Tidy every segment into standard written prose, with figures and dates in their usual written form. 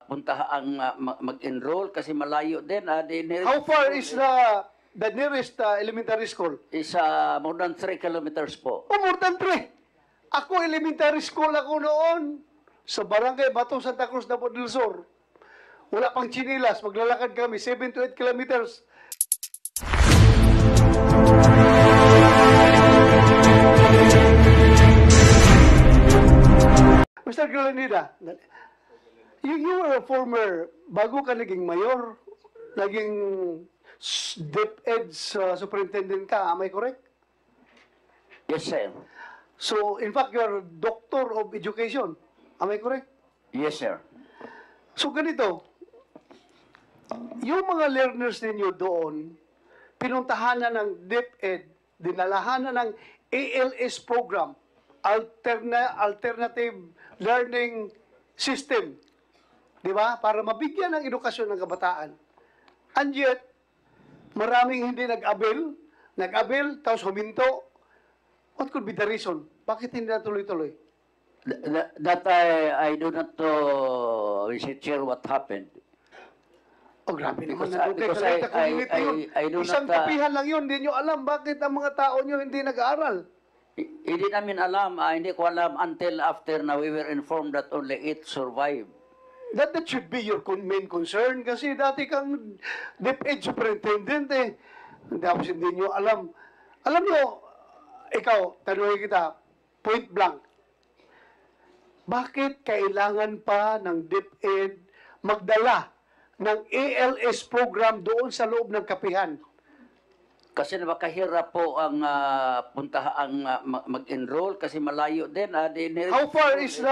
puntahan mag-enroll kasi malayo din. How far is the nearest elementary school? Is more than 3 kilometers po. Oh, more than 3. Ako, elementary school ako noon sa Barangay Batong Santa Cruz, Davao del Sur. Wala pang chinilas, maglalakad kami 7 to 8 kilometers. Mr. Galanida, you were a former, bago ka naging mayor, naging DepEd superintendent ka, am I correct? Yes, sir. So, in fact, you're doctor of education, am I correct? Yes, sir. So, ganito, yung mga learners ninyo doon, pinuntahan na ng DepEd, dinalahan na ng ALS program, Alternative Learning System, di ba? Para mabigyan ng edukasyon ng kabataan. And yet, maraming hindi nag-abil, tapos huminto. What could be the reason? Bakit hindi natuloy-tuloy? That I do not know, Mr. Chair, what happened. Oh, grabe naman. Because I do Isang not... kapihan lang yun, hindi nyo alam bakit ang mga tao nyo hindi nag-aaral. Hindi namin alam, hindi ko alam until after na we were informed that only 8 survived. That should be your main concern kasi dati kang DepEd superintendent eh. Tapos hindi nyo alam. Alam nyo, ikaw, tanungin kita, point blank. Bakit kailangan pa ng DepEd magdala ng ALS program doon sa loob ng kapihan? Kasi napakahirap po ang puntahan mag-enroll kasi malayo din. How far is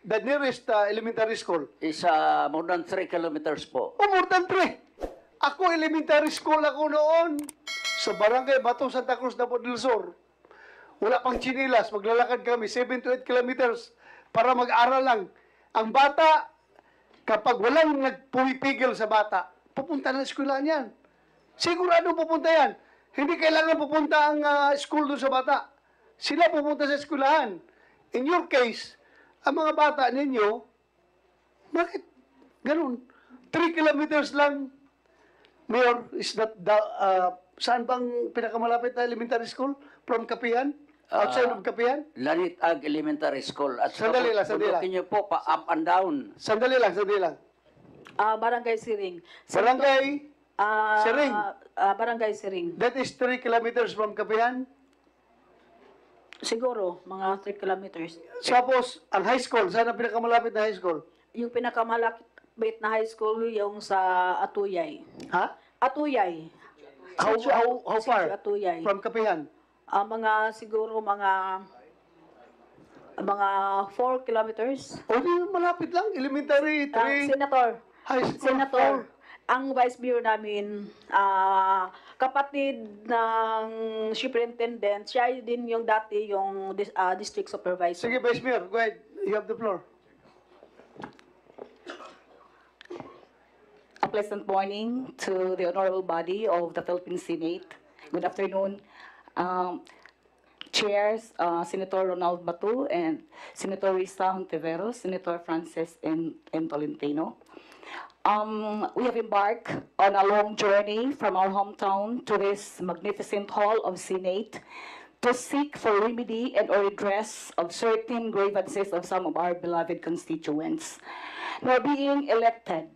the nearest elementary school? Is more than 3 kilometers po. Oh, more than 3. Ako, elementary school ako noon sa Barangay Batong Santa Cruz, Davao del Sur. Wala pang chinilas, maglalakad kami 7 to 8 kilometers para mag-aral lang. Ang bata, kapag walang nagpumipigil sa bata, pupunta na eskwelahan yan. Sigurado pupunta yan. Hindi kailangan pupunta ang school doon sa bata. Sila pupunta sa eskwelahan. In your case, ang mga bata ninyo, bakit ganun? 3 kilometers lang. Mayor, is that saan bang pinakamalapit na elementary school from Kapihan? Outside of Kapihan? Lanitag Elementary School. At Sandali lang. niyo po pa up and down. Sandali lang. Barangay Siring. Barangay Siring. Barangay Siring. That is 3 kilometers from Kapihan. Siguro, mga 3 kilometers. Tapos, ang high school, saan ang pinakamalapit na high school? Yung pinakamalapit na high school, yung sa Atuyay. Ha? Atuyay. How far? Atuyay. From Kapihan? Siguro mga 4 kilometers. O di, malapit lang. Elementary, 3. Senator. High school, Senator. 4. Ang Vice Mayor namin, kapatid ng superintendent, siya din yung dati yung district supervisor. Sige, Vice Mayor, go ahead. You have the floor. A pleasant morning to the honorable body of the Philippine Senate. Good afternoon, Chairs, Senator Ronald Batu and Senator Risa Hontiveros, Senator Francis M. Tolentino. We have embarked on a long journey from our hometown to this magnificent hall of Senate to seek for remedy and or redress of certain grievances of some of our beloved constituents. Now being elected,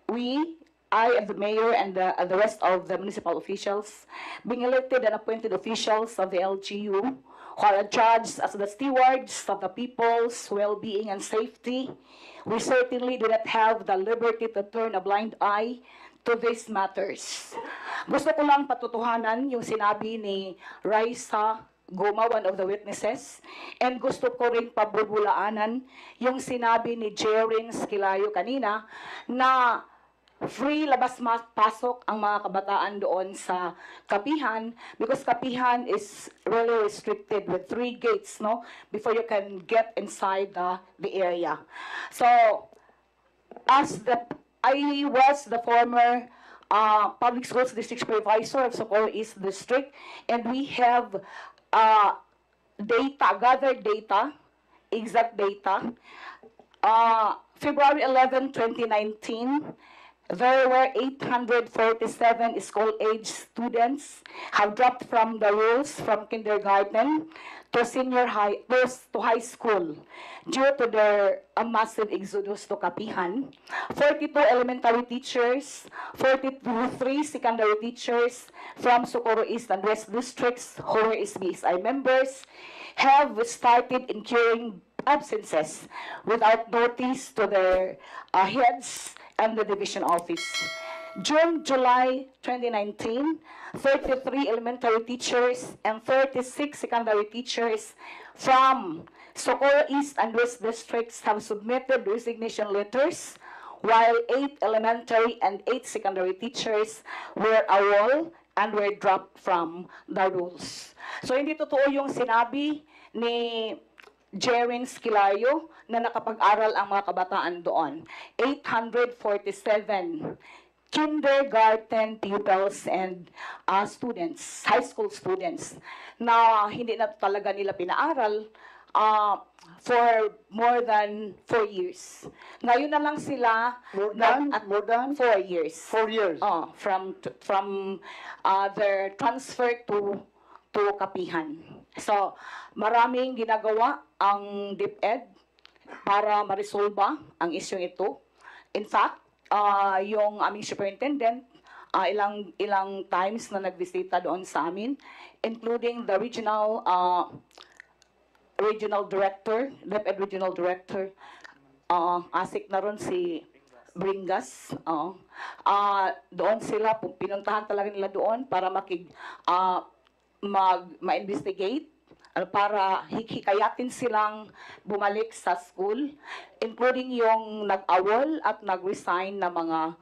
I and the mayor and the rest of the municipal officials, being elected and appointed officials of the LGU, who are judged as the stewards of the people's well-being and safety, we certainly do not have the liberty to turn a blind eye to these matters. Gusto ko lang patutuhanan yung sinabi ni Raisa Goma, one of the witnesses, and gusto ko rin pabubulaanan yung sinabi ni Jering Skilayo kanina na free labas-pasok ang mga kabataan doon sa Kapihan because Kapihan is really restricted with 3 gates, no, before you can get inside the area. So, I was the former Public Schools District Supervisor of Socorro East District, and we have gathered data, exact data, February 11, 2019, there were 847 school-age students have dropped from the rolls from kindergarten to senior high, to high school due to their massive exodus to Kapihan. 42 elementary teachers, 43 secondary teachers from Socorro East and West districts who were SBSI members have started incurring absences without notice to their heads and the division office. June, July 2019, 33 elementary teachers and 36 secondary teachers from Socorro East and West districts have submitted resignation letters, while 8 elementary and 8 secondary teachers were awol and were dropped from the rolls. So hindi totoo yung sinabi ni Jerin Skilario na nakapag-aral ang mga kabataan doon. 847 kindergarten pupils and students, high school students, na hindi na talaga nila pinaaral for more than 4 years. Ngayon na lang sila More than 4 years. 4 years. From their transfer to Kapihan. So, maraming ginagawa ang DepEd para marisolba ang isyong ito. In fact, yung aming superintendent, ilang times na nagbisita doon sa amin, including the regional director, DepEd regional director, asik na ron si Bringas. Doon sila, pinuntahan talaga nila doon para ma-investigate, para hikayatin silang bumalik sa school, including yung nag-awol at nag-resign na mga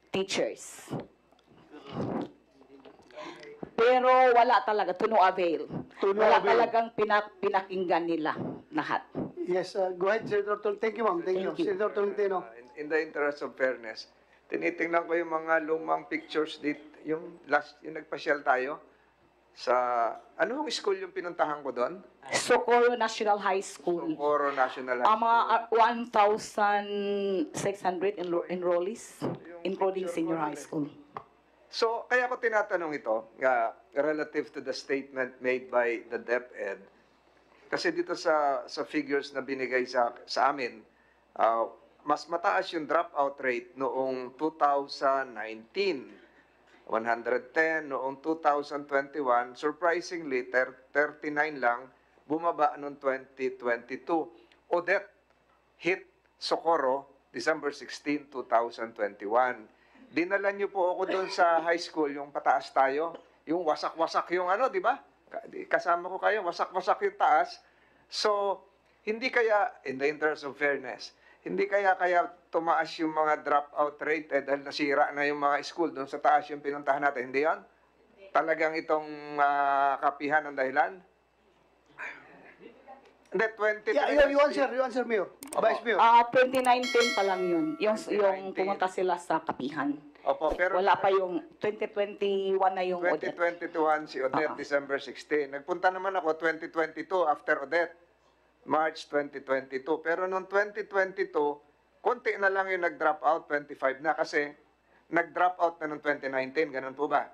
teachers. Pero wala talaga, to no avail. Wala talagang pinakinggan nila lahat. Yes, go ahead, Senator Tolentino. Thank you, ma'am. Thank you. Senator Tolentino. In the interest of fairness, tinitingnan ko yung mga lumang pictures dito, yung nagpasyal tayo sa, anong school yung pinuntahan ko doon? Socorro National High School. Socorro National High Mga School. 1,600 enrollees, including senior high school. So, kaya ko tinatanong ito, relative to the statement made by the DepEd, kasi dito sa figures na binigay sa amin, mas mataas yung dropout rate noong 2019. 110 noong 2021, surprisingly, 39 lang, bumaba noong 2022. Odette hit Socorro, December 16, 2021. Dinala niyo po ako doon sa high school, yung pataas tayo, yung wasak-wasak yung di ba? Kasama ko kayo, wasak-wasak yung taas. So, hindi kaya, in the interest of fairness, hindi kaya tumaas yung mga dropout rate dahil nasira na yung mga school doon sa taas yung pinuntahan natin. Hindi yan? Talagang itong Kapihan ang dahilan? Hindi, 20... You answer, Mayor. Vice Mayor. 2019 pa lang yun. Yung pumunta sila sa Kapihan. Opo, pero... Wala pa yung 2021 na yung Odette. 2021 si Odette, December 16. Nagpunta naman ako 2022 after Odette. March 2022. Pero noong 2022, konti na lang yung nag-drop out, 25 na. Kasi nag-drop out na noong 2019. Ganun po ba?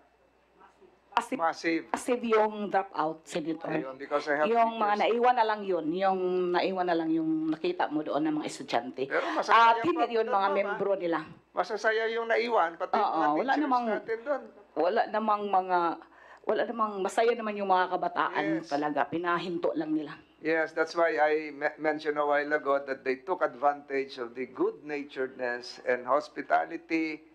Massive. Massive yung drop out, Senator. Ayun, because I have Yung mga pictures. naiwan na lang yun. Yung naiwan na lang yung nakita mo doon ng mga estudyante. Pero masasaya At hindi pa yun doon, mga ma'am, membro nila. Masasaya yung naiwan, pati yung mga wala teachers namang, natin doon. wala namang masaya naman yung mga kabataan Yes. talaga. Pinahinto lang nila. Yes, that's why I mentioned a while ago that they took advantage of the good-naturedness and hospitality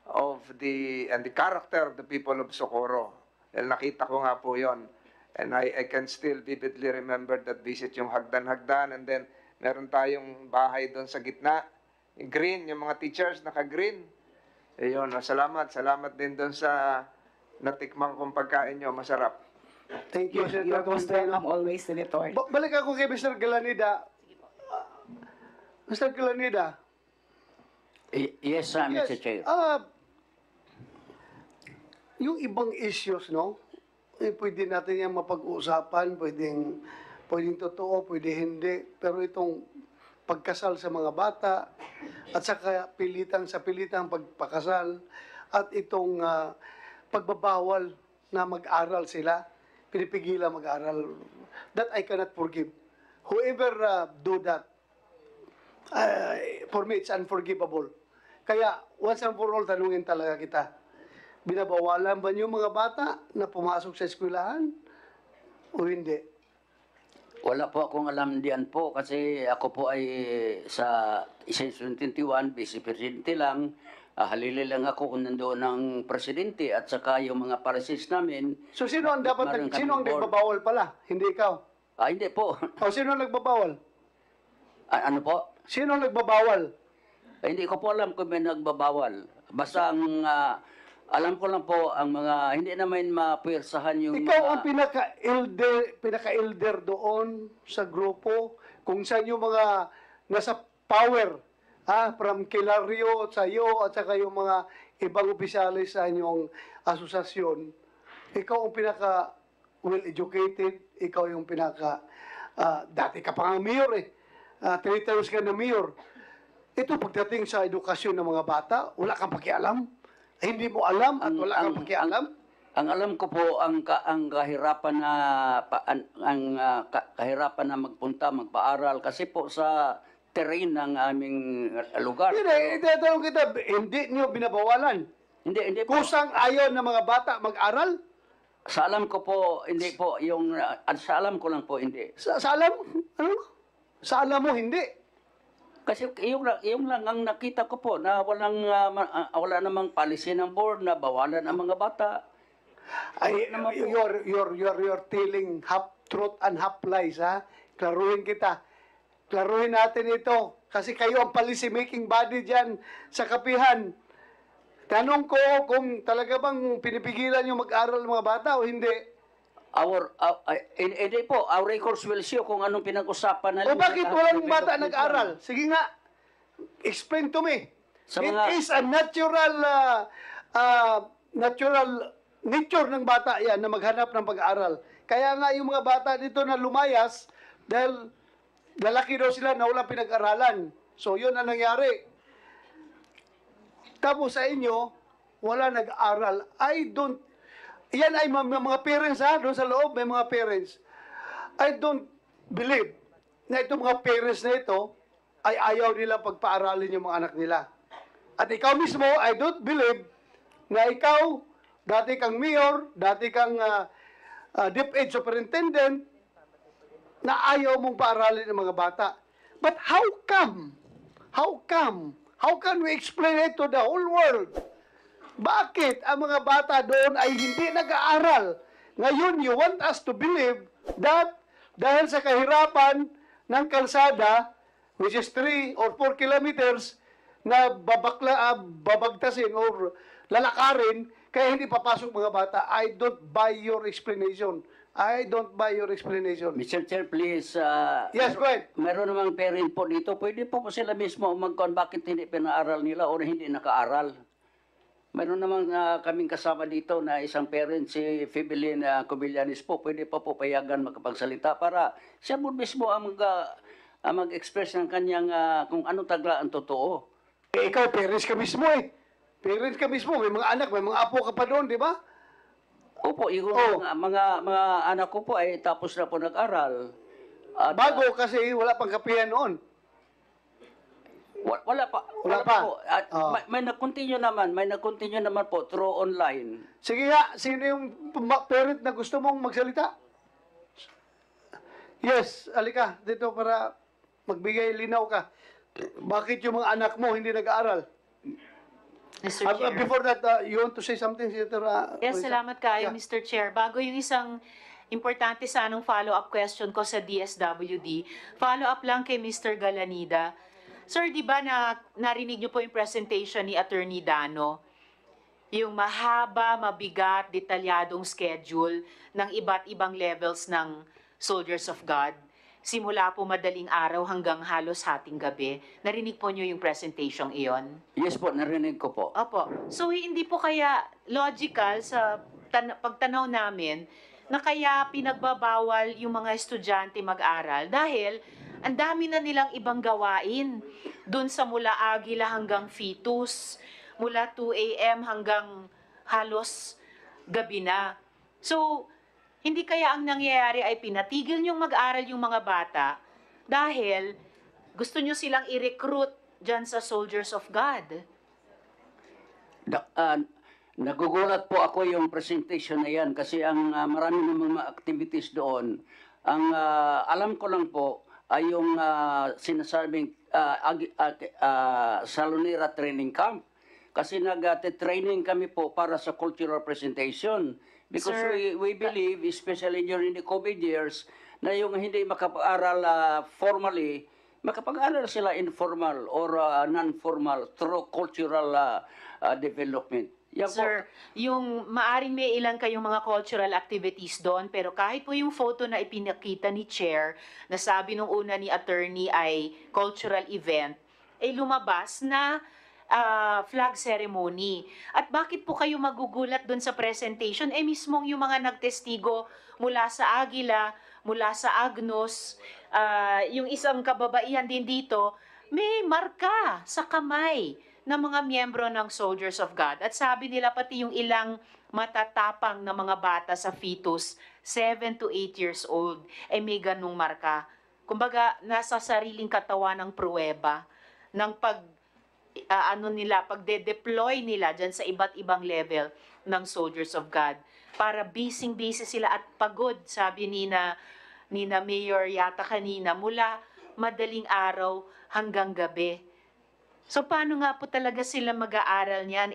of the character of the people of Socorro. Dahil nakita ko nga po yon. And I can still vividly remember that visit, yung hagdan-hagdan, and then meron tayong bahay doon sa gitna. Green, yung mga teachers naka-green. Ayun, salamat din doon sa natikmang kong pagkain nyo, masarap. Thank you, Senator You're most Tolentino. welcome always, Senator. Balik ako kay Mr. Galanida. Mr. Galanida. Yes, Mr. Chair. Yung ibang issues, no? Pwede natin yan mapag-uusapan, pwedeng totoo, pwede hindi. Pero itong pagkasal sa mga bata, at saka pilitang pagpakasal, at itong pagbabawal na mag-aral sila, pinipigilan mag-aral. That I cannot forgive. Whoever do that, for me, it's unforgivable. Kaya, once and for all, tanungin talaga kita, binabawalan ba niyo mga bata na pumasok sa eskwelahan o hindi? Wala po akong alam diyan po kasi ako po ay sa 21, Vice Presidente lang. Halili lang ako kung nandoon ng Presidente at saka yung mga parasis namin. So, sino ang sino ang nagbabawal pala? Hindi ikaw? Hindi po. O, sino ang nagbabawal? Ano po? Sino ang nagbabawal? Hindi ko po alam kung may nagbabawal. Basta ang alam ko lang po ang mga hindi naman mapuwersahan yung Ikaw ang pinaka-elder doon sa grupo, kung saan yung mga nasa power, from Kilario sa iyo at saka yung mga ibang opisyalis sa inyong asosasyon. Ikaw ang pinaka well-educated, ikaw yung pinaka dati ka pa nga mayor 3 times ka na mayor. Ito pagdating sa edukasyon ng mga bata, wala kang pakialam. Hindi mo alam at wala kang pakialam. Ang alam ko po ang kahirapan na kahirapan na magpaaral kasi po sa terrain ng aming lugar. Hindi, itatanong kita, hindi niyo binabawalan. Hindi po. Kusang ayaw ng mga bata mag-aral? Sa alam ko po, hindi po yung sa alam ko lang po hindi. Sa alam? Ano? Sa alam mo, hindi. Kasi yung lang ang nakita ko po na wala namang policy ng board na bawalan ang mga bata. Ay, you're telling half truth and half lies, ha? Klaruhin kita. Klaruhin natin ito. Kasi kayo ang policy making body dyan sa kapihan. Tanong ko kung talaga bang pinipigilan yung mag-aral ng mga bata o hindi. Hindi po, our records will show kung anong pinag-usapan na. O bakit walang bata nag-aral? Sige nga, explain to me. It is a natural nature ng bata yan na maghanap ng pag-aaral. Kaya nga yung mga bata dito na lumayas dahil lalaki daw sila na walang pinag-aralan. So yun ang nangyari. Tapos sa inyo, wala nag-aral. Yan ay mga parents doon sa loob, may mga parents. I don't believe na itong mga parents na ito ay ayaw nila pagpaaralin yung mga anak nila. At ikaw mismo, I don't believe na ikaw, dati kang mayor, dati kang DepEd superintendent, na ayaw mong paaralin ng mga bata. But how come? How come? How can we explain it to the whole world? Bakit ang mga bata doon ay hindi nag-aaral? Ngayon, you want us to believe that dahil sa kahirapan ng kalsada, which is 3 or 4 kilometers, na babagtasin or lalakarin, kaya hindi papasok mga bata. I don't buy your explanation. I don't buy your explanation. Mr. Chair, please. Yes, go ahead. Meron namang parent po dito. Pwede po sila mismo magkon bakit hindi pinaaral nila o hindi nakaaral. Meron namang kaming kasama dito na isang parent, si Fibeline Cobillanes po. Pwede pa po payagan makapagsalita para siya mo mismo ang mag-express ng kanyang kung ano tagla ang totoo. Ikaw, parents ka mismo Parents ka mismo. May mga anak, may mga apo ka pa doon, di ba? Opo, yung mga anak ko po ay tapos na po nag-aral. At, Bago kasi wala pang kapihan noon. Wala pa. Wala pa. Po. At may nag-continue naman po through online. Sige nga, sino yung parent na gusto mong magsalita? Yes, alika dito para magbigay linaw ka. Bakit yung mga anak mo hindi nag-aaral? Mr. Chair. Before that, you want to say something, Senator? Yes, salamat kayo, Yeah. Mr. Chair. Bago yung isang importante sanang follow-up question ko sa DSWD, follow-up lang kay Mr. Galanida. Sir, di ba narinig niyo po yung presentation ni Attorney Dano? Yung mahaba, mabigat, detalyadong schedule ng iba't ibang levels ng Soldiers of God. Simula po madaling araw hanggang halos hating gabi. Narinig po niyo yung presentation iyon? Yes po, narinig ko po. Opo. So, hindi po kaya logical sa pagtanaw namin na kaya pinagbabawal yung mga estudyante mag-aral dahil ang dami na nilang ibang gawain. Doon sa mula agila hanggang fetus, mula 2 a.m. hanggang halos gabi na. So, hindi kaya ang nangyayari ay pinatigil niyong mag-aral yung mga bata dahil gusto niyo silang i-recruit dyan sa Soldiers of God. Nagugulat po ako yung presentation na yan kasi ang marami ng mga activities doon. Ang alam ko lang po ay yung sinasabing Salonera Training Camp. Kasi nag-training kami po para sa cultural presentation. Because Sir, we believe, especially during the COVID years, na yung hindi makapag-aral formally, makapag-aral sila informal or non-formal through cultural development. Yan po. Sir, yung maaring may ilan kayong mga cultural activities doon, pero kahit po yung photo na ipinakita ni Chair, na sabi nung una ni attorney ay cultural event, ay lumabas na flag ceremony. At bakit po kayo magugulat doon sa presentation? Mismong yung mga nagtestigo mula sa Agila, mula sa Agnos, yung isang kababaihan din dito, may marka sa kamay ng mga miyembro ng Soldiers of God. At sabi nila pati yung ilang matatapang na mga bata sa fetus, 7 to 8 years old, may ganung marka. Kumbaga, nasa sariling katawan ng pruweba ng pagde-deploy nila dyan sa iba't ibang level ng Soldiers of God. Para busy sila at pagod, sabi ni na Mayor yata kanina, mula madaling araw hanggang gabi. So paano nga po talaga sila mag-aaral niyan?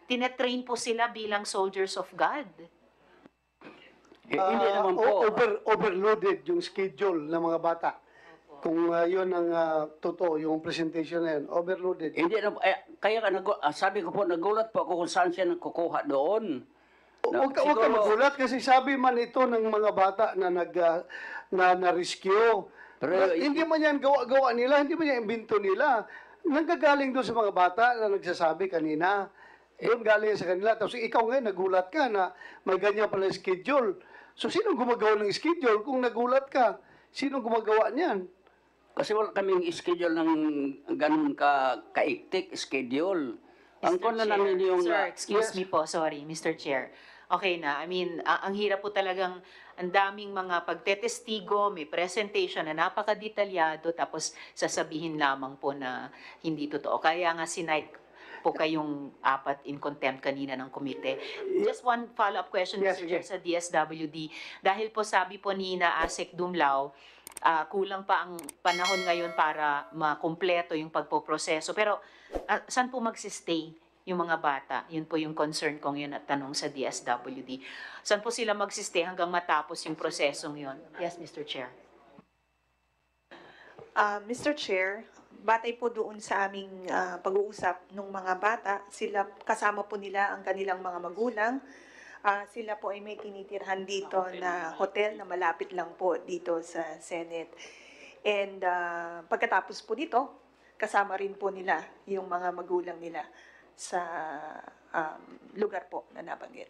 Tinetrain po sila bilang Soldiers of God. Hindi naman po. Overloaded yung schedule ng mga bata. Kung yun ang totoo, yung presentation na yun, overloaded. Hindi na, kaya sabi ko po, nagulat po ako kung saan siya nagkukuha doon. Huwag ka magulat kasi sabi man ito ng mga bata na na-rescue. Pero Hindi man yan gawa nila, hindi man yan imbento nila. Nanggagaling doon sa mga bata na nagsasabi kanina. Doon galing sa kanila. Tapos ikaw ngayon, nagulat ka na may ganyan pala schedule. So, sino gumagawa ng schedule kung nagulat ka? Sino gumagawa niyan? Kasi wala kaming schedule ng ganun kaiktik schedule. Ang kon na namin yung... Sir, excuse me po, sorry, Mr. Chair. Okay na, I mean, ang hirap po talagang ang daming mga pagtetestigo, may presentation na napakadetalyado, tapos sasabihin lamang po na hindi totoo. Kaya nga sinight po kayong apat in contempt kanina ng komite. Just one follow-up question, Yes, Mr. Chair, sa DSWD. Dahil po sabi po ni na Asek Dumlao, kulang pa ang panahon ngayon para makumpleto yung pagpoproseso. Pero saan po magsistay yung mga bata? Yun po yung concern kong yun at tanong sa DSWD. Saan po sila magsistay hanggang matapos yung prosesong yun? Yes, Mr. Chair. Mr. Chair, batay po doon sa aming pag-uusap ng mga bata, sila kasama po nila ang kanilang mga magulang. Sila po ay may tinitirhan dito na hotel na malapit lang po dito sa Senate. And pagkatapos po dito, kasama rin po nila yung mga magulang nila sa lugar po na nabanggit.